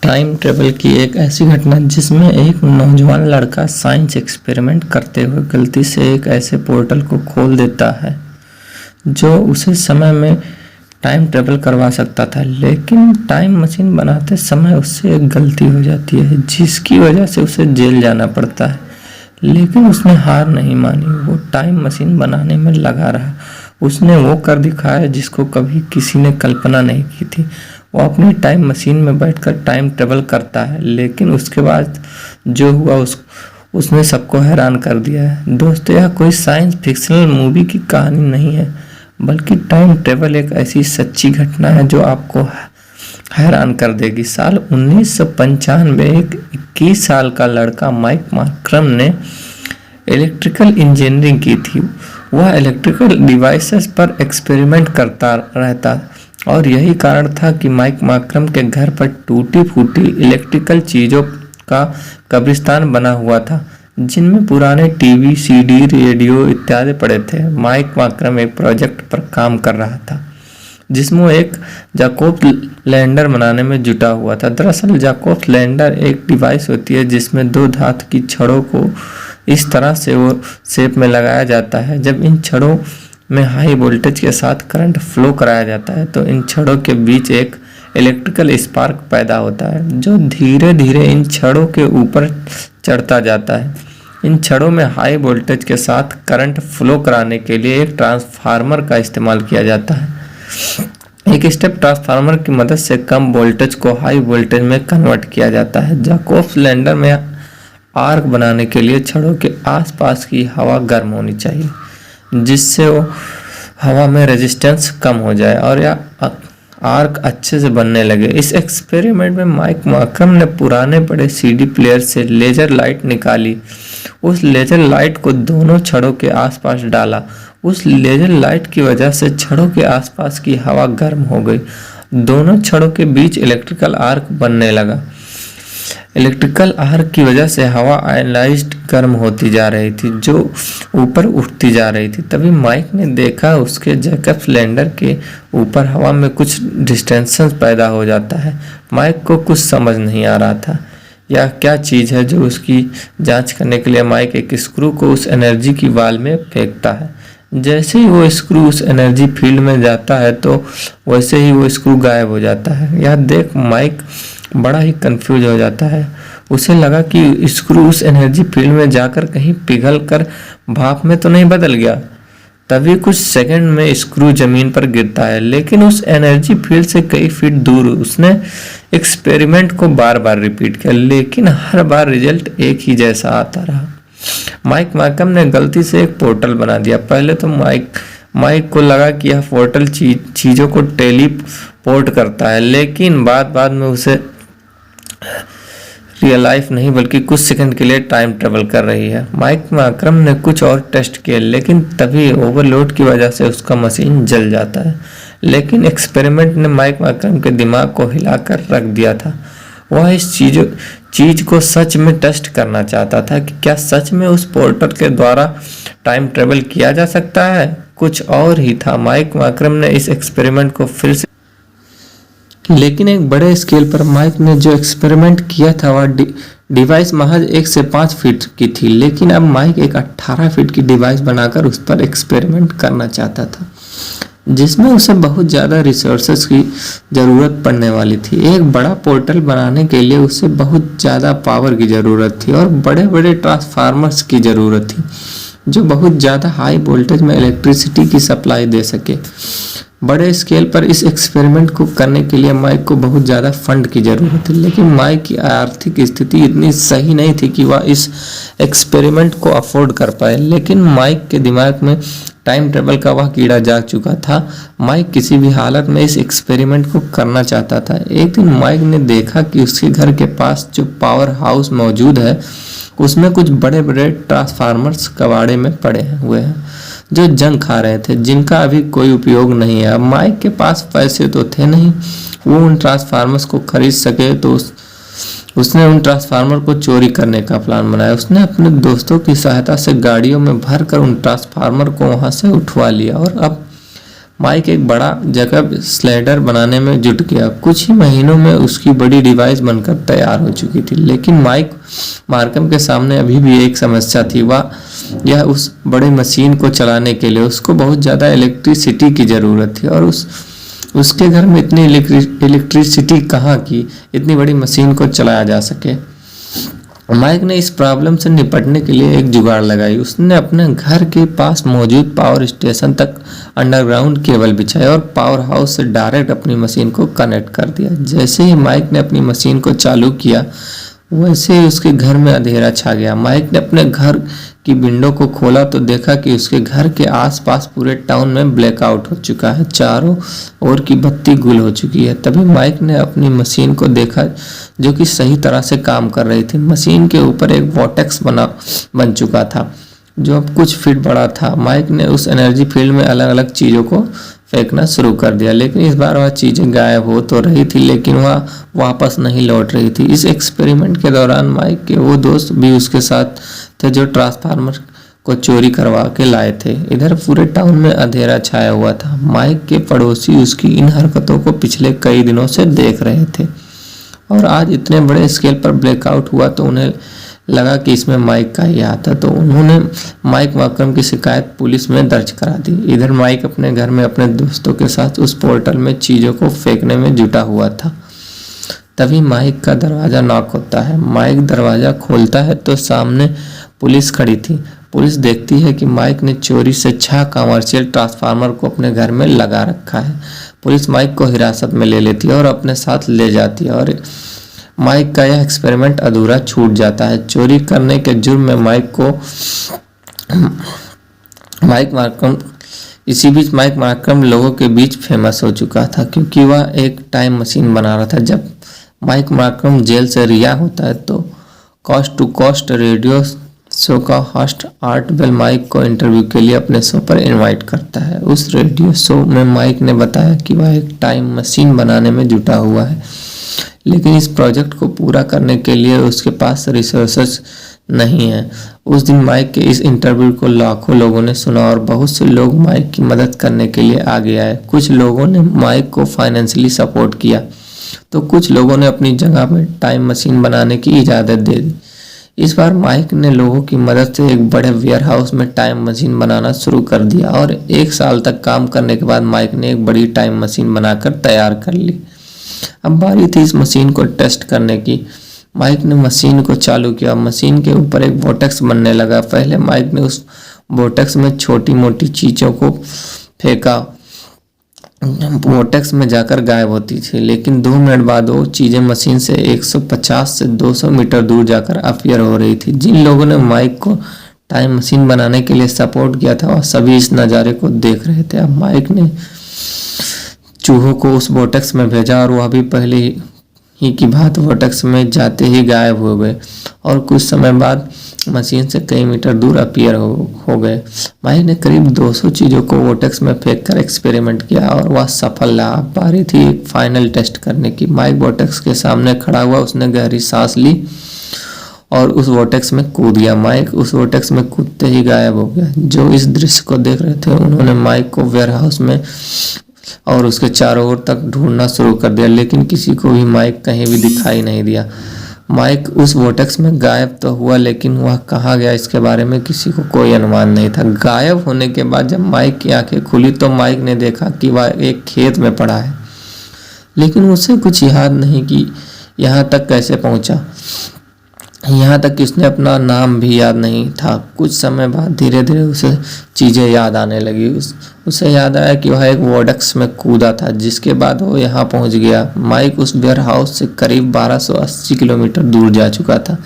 Time travel की एक ऐसी घटना जिसमें एक नौजवान लड़का साइंस एक्सपेरिमेंट करते हुए गलती से एक ऐसे पोर्टल को खोल देता है जो उसे समय में टाइम ट्रेवल करवा सकता था। लेकिन टाइम मशीन बनाते समय उससे एक गलती हो जाती है जिसकी वजह से उसे जेल जाना पड़ता है। लेकिन उसने हार नहीं मानी, वो टाइम मशीन बनाने में लगा रहा। उसने वो कर दिखाया जिसको कभी किसी ने कल्पना नहीं की थी। वो अपनी टाइम मशीन में बैठकर टाइम ट्रेवल करता है, लेकिन उसके बाद जो हुआ उसने सबको हैरान कर दिया है। दोस्तों, यह कोई साइंस फिक्शनल मूवी की कहानी नहीं है, बल्कि टाइम ट्रेवल एक ऐसी सच्ची घटना है जो आपको हैरान कर देगी। साल 1995 एक 21 साल का लड़का माइक मार्करम ने इलेक्ट्रिकल इंजीनियरिंग की थी। वह इलेक्ट्रिकल डिवाइसेस पर एक्सपेरिमेंट करता रहता और यही कारण था कि माइक मार्करम के घर पर टूटी फूटी इलेक्ट्रिकल चीज़ों का कब्रिस्तान बना हुआ था, जिनमें पुराने टीवी, सीडी, रेडियो इत्यादि पड़े थे। माइक मार्करम एक प्रोजेक्ट पर काम कर रहा था जिसमें एक जाकोब लैंडर बनाने में जुटा हुआ था। दरअसल जाकोब लैंडर एक डिवाइस होती है जिसमें दो धातु की छड़ों को इस तरह से वो शेप में लगाया जाता है। जब इन छड़ों में हाई वोल्टेज के साथ करंट फ्लो कराया जाता है तो इन छड़ों के बीच एक इलेक्ट्रिकल स्पार्क पैदा होता है जो धीरे धीरे इन छड़ों के ऊपर चढ़ता जाता है। इन छड़ों में हाई वोल्टेज के साथ करंट फ्लो कराने के लिए एक ट्रांसफार्मर का इस्तेमाल किया जाता है। एक स्टेप ट्रांसफार्मर की मदद से कम वोल्टेज को हाई वोल्टेज में कन्वर्ट किया जाता है। जाकोब लैंडर में आर्क बनाने के लिए छड़ों के आसपास की हवा गर्म होनी चाहिए जिससे वो हवा में रेजिस्टेंस कम हो जाए और यह आर्क अच्छे से बनने लगे। इस एक्सपेरिमेंट में माइक मार्करम ने पुराने बड़े सीडी प्लेयर से लेजर लाइट निकाली। उस लेजर लाइट को दोनों छड़ों के आसपास डाला। उस लेजर लाइट की वजह से छड़ों के आसपास की हवा गर्म हो गई। दोनों छड़ों के बीच इलेक्ट्रिकल आर्क बनने लगा। इलेक्ट्रिकल आर्क की वजह से हवा आयनाइज्ड गर्म होती जा रही थी जो ऊपर उठती जा रही थी। तभी माइक ने देखा उसके जैकब लैंडर के ऊपर हवा में कुछ डिस्टेंशन पैदा हो जाता है। माइक को कुछ समझ नहीं आ रहा था यह क्या चीज़ है। जो उसकी जांच करने के लिए माइक एक स्क्रू को उस एनर्जी की वाल में फेंकता है। जैसे ही वो स्क्रू उस एनर्जी फील्ड में जाता है तो वैसे ही वो स्क्रू गायब हो जाता है। यह देख माइक बड़ा ही कंफ्यूज हो जाता है। उसे लगा कि स्क्रू उस एनर्जी फील्ड में जाकर कहीं पिघल कर भाप में तो नहीं बदल गया। तभी कुछ सेकंड में स्क्रू जमीन पर गिरता है, लेकिन उस एनर्जी फील्ड से कई फीट दूर। उसने एक्सपेरिमेंट को बार बार रिपीट किया, लेकिन हर बार रिजल्ट एक ही जैसा आता रहा। माइक मार्करम ने गलती से एक पोर्टल बना दिया। पहले तो माइक को लगा कि यह पोर्टल चीज़ों को टेलीपोर्ट करता है, लेकिन बाद में उसे रियल लाइफ नहीं बल्कि कुछ सेकंड के लिए टाइम ट्रेवल कर रही है। माइक मार्करम ने कुछ और टेस्ट किए, लेकिन तभी ओवरलोड की वजह से उसका मशीन जल जाता है। लेकिन एक्सपेरिमेंट ने माइक मार्करम के दिमाग को हिलाकर रख दिया था। वह इस चीज को सच में टेस्ट करना चाहता था कि क्या सच में उस पोर्टल के द्वारा टाइम ट्रेवल किया जा सकता है। कुछ और ही था। माइक मार्करम ने इस एक्सपेरिमेंट को फिर से, लेकिन एक बड़े स्केल पर। माइक ने जो एक्सपेरिमेंट किया था वह डिवाइस महज 1 से 5 फीट की थी, लेकिन अब माइक एक 18 फीट की डिवाइस बनाकर उस पर एक्सपेरिमेंट करना चाहता था जिसमें उसे बहुत ज़्यादा रिसोर्सेज की ज़रूरत पड़ने वाली थी। एक बड़ा पोर्टल बनाने के लिए उसे बहुत ज़्यादा पावर की ज़रूरत थी और बड़े बड़े ट्रांसफार्मर्स की ज़रूरत थी जो बहुत ज़्यादा हाई वोल्टेज में इलेक्ट्रिसिटी की सप्लाई दे सके। बड़े स्केल पर इस एक्सपेरिमेंट को करने के लिए माइक को बहुत ज़्यादा फंड की ज़रूरत थी, लेकिन माइक की आर्थिक स्थिति इतनी सही नहीं थी कि वह इस एक्सपेरिमेंट को अफोर्ड कर पाए। लेकिन माइक के दिमाग में टाइम ट्रेवल का वह कीड़ा जाग चुका था। माइक किसी भी हालत में इस एक्सपेरिमेंट को करना चाहता था। एक दिन माइक ने देखा कि उसके घर के पास जो पावर हाउस मौजूद है उसमें कुछ बड़े बड़े ट्रांसफार्मर्स कबाड़े में पड़े हुए हैं जो जंग खा रहे थे, जिनका अभी कोई उपयोग नहीं है। अब माइक के पास पैसे तो थे नहीं वो उन ट्रांसफार्मर्स को खरीद सके, तो उसने उन ट्रांसफार्मर को चोरी करने का प्लान बनाया। उसने अपने दोस्तों की सहायता से गाड़ियों में भरकर उन ट्रांसफार्मर को वहां से उठवा लिया और अब माइक एक बड़ा जगह स्लाइडर बनाने में जुट गया। कुछ ही महीनों में उसकी बड़ी डिवाइस बनकर तैयार हो चुकी थी, लेकिन माइक मार्कम के सामने अभी भी एक समस्या थी। यह उस बड़े मशीन को चलाने के लिए उसको बहुत ज़्यादा इलेक्ट्रिसिटी की ज़रूरत थी, और उसके घर में इतनी इलेक्ट्रिसिटी कहाँ की इतनी बड़ी मशीन को चलाया जा सके। माइक ने इस प्रॉब्लम से निपटने के लिए एक जुगाड़ लगाई। उसने अपने घर के पास मौजूद पावर स्टेशन तक अंडरग्राउंड केबल बिछाए और पावर हाउस से डायरेक्ट अपनी मशीन को कनेक्ट कर दिया। जैसे ही माइक ने अपनी मशीन को चालू किया, वैसे ही उसके घर में अंधेरा छा गया। माइक ने अपने घर की विंडो को खोला तो देखा कि उसके घर के आसपास पूरे टाउन में ब्लैकआउट हो चुका है, चारों ओर की बत्ती गुल हो चुकी है। तभी माइक ने अपनी मशीन को देखा जो कि सही तरह से काम कर रही थी। मशीन के ऊपर एक वॉर्टेक्स बन चुका था जो अब कुछ फीट बड़ा था। माइक ने उस एनर्जी फील्ड में अलग अलग चीज़ों को फेंकना शुरू कर दिया, लेकिन इस बार वह चीज़ें गायब हो तो रही थी, लेकिन वह वापस नहीं लौट रही थी। इस एक्सपेरिमेंट के दौरान माइक के वो दोस्त भी उसके साथ थे जो ट्रांसफार्मर को चोरी करवा के लाए थे। इधर पूरे टाउन में अंधेरा छाया हुआ था। माइक के पड़ोसी उसकी इन हरकतों को पिछले कई दिनों से देख रहे थे, और आज इतने बड़े स्केल पर ब्लैकआउट हुआ तो उन्हें लगा कि इसमें माइक का ही हाथ है, तो उन्होंने माइक मार्कम की शिकायत पुलिस में दर्ज करा दी। इधर माइक अपने घर में अपने दोस्तों के साथ उस पोर्टल में चीज़ों को फेंकने में जुटा हुआ था। तभी माइक का दरवाज़ा नॉक होता है। माइक दरवाज़ा खोलता है तो सामने पुलिस खड़ी थी। पुलिस देखती है कि माइक ने चोरी से 6 कमर्शियल ट्रांसफार्मर को अपने घर में लगा रखा है। पुलिस माइक को हिरासत में ले लेती है और अपने साथ ले जाती है, और माइक का यह एक्सपेरिमेंट अधूरा छूट जाता है। चोरी करने के जुर्म में माइक मार्कम लोगों के बीच फेमस हो चुका था, क्योंकि वह एक टाइम मशीन बना रहा था। जब माइक मार्कम जेल से रिहा होता है तो coast to coast radio show का होस्ट आर्ट बेल माइक को इंटरव्यू के लिए अपने शो पर इनवाइट करता है। उस रेडियो शो में माइक ने बताया कि वह एक टाइम मशीन बनाने में जुटा हुआ है, लेकिन इस प्रोजेक्ट को पूरा करने के लिए उसके पास रिसोर्सेज नहीं है। उस दिन माइक के इस इंटरव्यू को लाखों लोगों ने सुना और बहुत से लोग माइक की मदद करने के लिए आगे आए। कुछ लोगों ने माइक को फाइनेंशियली सपोर्ट किया, तो कुछ लोगों ने अपनी जगह में टाइम मशीन बनाने की इजाज़त दे दी। इस बार माइक ने लोगों की मदद से एक बड़े वेयरहाउस में टाइम मशीन बनाना शुरू कर दिया, और 1 साल तक काम करने के बाद माइक ने एक बड़ी टाइम मशीन बनाकर तैयार कर ली। अब बारी थी इस मशीन को टेस्ट करने की। माइक ने मशीन को चालू किया। मशीन के ऊपर एक वोर्टेक्स बनने लगा। पहले माइक ने उस वोर्टेक्स में छोटी मोटी चीज़ों को फेंका, वोर्टेक्स में जाकर गायब होती थी, लेकिन 2 मिनट बाद वो चीज़ें मशीन से 150 से 200 मीटर दूर जाकर अपीयर हो रही थी। जिन लोगों ने माइक को टाइम मशीन बनाने के लिए सपोर्ट किया था वह सभी इस नज़ारे को देख रहे थे। अब माइक ने चूहों को उस वोर्टेक्स में भेजा, और वह भी पहले ही की बात वोर्टेक्स में जाते ही गायब हो गए, और कुछ समय बाद मशीन से कई मीटर दूर अपीयर हो गए। माइक ने करीब 200 चीज़ों को वोर्टेक्स में फेंककर एक्सपेरिमेंट किया, और वह सफल रहा। बारी थी एक फाइनल टेस्ट करने की। माइक वोर्टेक्स के सामने खड़ा हुआ। उसने गहरी सांस ली और उस वोर्टेक्स में कूद गया। माइक उस वोर्टेक्स में कूदते ही गायब हो गया। जो इस दृश्य को देख रहे थे उन्होंने माइक को वेयरहाउस में और उसके चारों ओर तक ढूंढना शुरू कर दिया, लेकिन किसी को भी माइक कहीं भी दिखाई नहीं दिया। माइक उस वोर्टेक्स में गायब तो हुआ, लेकिन वह कहाँ गया इसके बारे में किसी को कोई अनुमान नहीं था। गायब होने के बाद जब माइक की आंखें खुली तो माइक ने देखा कि वह एक खेत में पड़ा है, लेकिन उसे कुछ याद नहीं कि यहाँ तक कैसे पहुँचा। यहाँ तक कि उसने अपना नाम भी याद नहीं था। कुछ समय बाद धीरे धीरे उसे चीज़ें याद आने लगी। उसे याद आया कि वह एक वोर्टेक्स में कूदा था, जिसके बाद वो यहाँ पहुँच गया। माइक उस वेयरहाउस से करीब 1280 किलोमीटर दूर जा चुका था।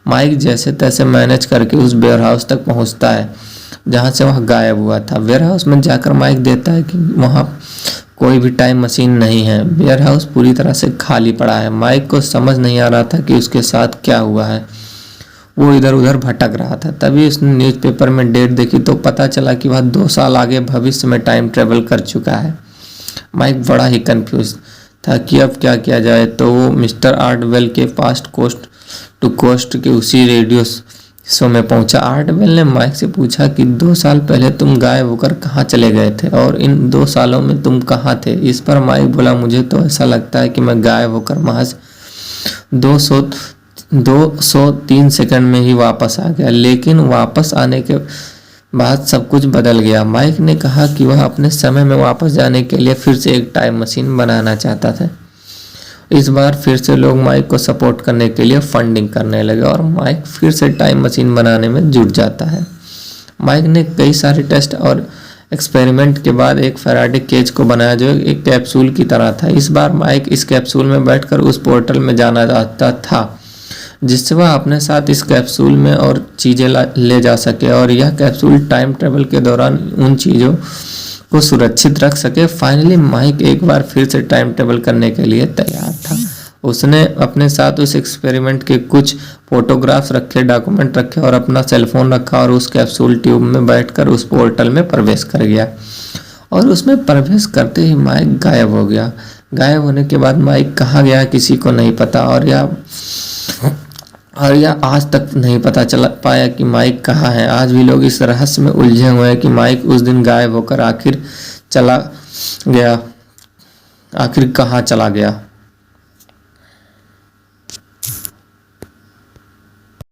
माइक जैसे तैसे मैनेज करके उस वेयरहाउस तक पहुँचता है जहाँ से वह गायब हुआ था। वेयरहाउस में जाकर माइक देखता है कि वहाँ कोई भी टाइम मशीन नहीं है। वेयरहाउस पूरी तरह से खाली पड़ा है। माइक को समझ नहीं आ रहा था कि उसके साथ क्या हुआ है। वो इधर उधर भटक रहा था। तभी उसने न्यूज़पेपर में डेट देखी तो पता चला कि वह 2 साल आगे भविष्य में टाइम ट्रेवल कर चुका है। माइक बड़ा ही कंफ्यूज था कि अब क्या किया जाए, तो वो मिस्टर आर्टवेल के पास कोस्ट टू कोस्ट के उसी रेडियो शो में पहुंचा। आर्ट बेल ने माइक से पूछा कि 2 साल पहले तुम गायब होकर कहाँ चले गए थे और इन 2 सालों में तुम कहाँ थे। इस पर माइक बोला, मुझे तो ऐसा लगता है कि मैं गायब होकर महज 203 सेकंड में ही वापस आ गया, लेकिन वापस आने के बाद सब कुछ बदल गया। माइक ने कहा कि वह अपने समय में वापस जाने के लिए फिर से एक टाइम मशीन बनाना चाहता था। इस बार फिर से लोग माइक को सपोर्ट करने के लिए फंडिंग करने लगे और माइक फिर से टाइम मशीन बनाने में जुट जाता है। माइक ने कई सारे टेस्ट और एक्सपेरिमेंट के बाद एक फैराडे केज को बनाया जो एक कैप्सूल की तरह था। इस बार माइक इस कैप्सूल में बैठकर उस पोर्टल में जाना चाहता था जिससे वह अपने साथ इस कैप्सूल में और चीज़ें ले जा सके और यह कैप्सूल टाइम ट्रेवल के दौरान उन चीज़ों को सुरक्षित रख सके। फाइनली माइक एक बार फिर से टाइम ट्रेवल करने के लिए तैयार था। उसने अपने साथ उस एक्सपेरिमेंट के कुछ फोटोग्राफ्स रखे, डॉक्यूमेंट रखे और अपना सेलफोन रखा और उस कैप्सूल ट्यूब में बैठकर उस पोर्टल में प्रवेश कर गया और उसमें प्रवेश करते ही माइक गायब हो गया। गायब होने के बाद माइक कहाँ गया किसी को नहीं पता और यह आज तक नहीं पता चल पाया कि माइक कहाँ है। आज भी लोग इस रहस्य में उलझे हुए हैं कि माइक उस दिन गायब होकर आखिर कहाँ चला गया।